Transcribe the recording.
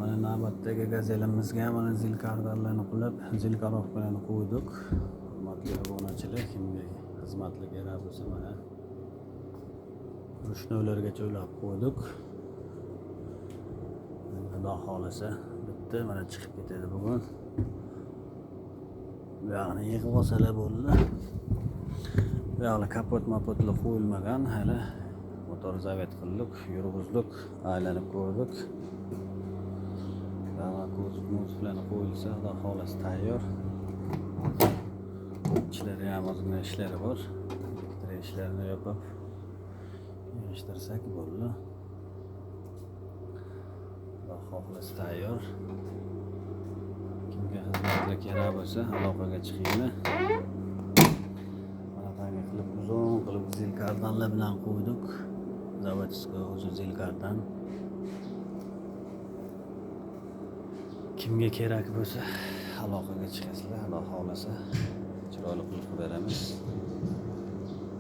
Mana navbatdagi gazelimizga mana zil kartalarni qilib, zil korobkalarni qo'ydik. Hurmatli obunachilar, kimga xizmatli kerak bo'lsa mana rushnolargacha ulab qo'ydik. Xudo xolasa bitta mana chiqib ketadi bugun. Bu yoqni yig'ib olsalar bo'ldi. Bu yoqni kapot-mapotlar qo'yilmagan, hali motor zavet qildik, yurg'izdik, aylanib ko'rdik. Kuzovlarni qo'yilsa, xudo xolasa tayyor. İçleri ham ozgina ishlari bor. Elektrik ishlarini yopib yig'ishtirsak bo'ldi. Xudo xolasa tayyor. Kimga xizmatga kerak bo'lsa, aloqaga chiqinglar. Mana qanday qilib uzun qilib zil kartanlar bilan qo'ydik. Zavodskiy o'zi zil kartan. Kimga kerak bo'lsa aloqaga chiqasizlar, Xudo xolasa chiroyli qilib beramiz.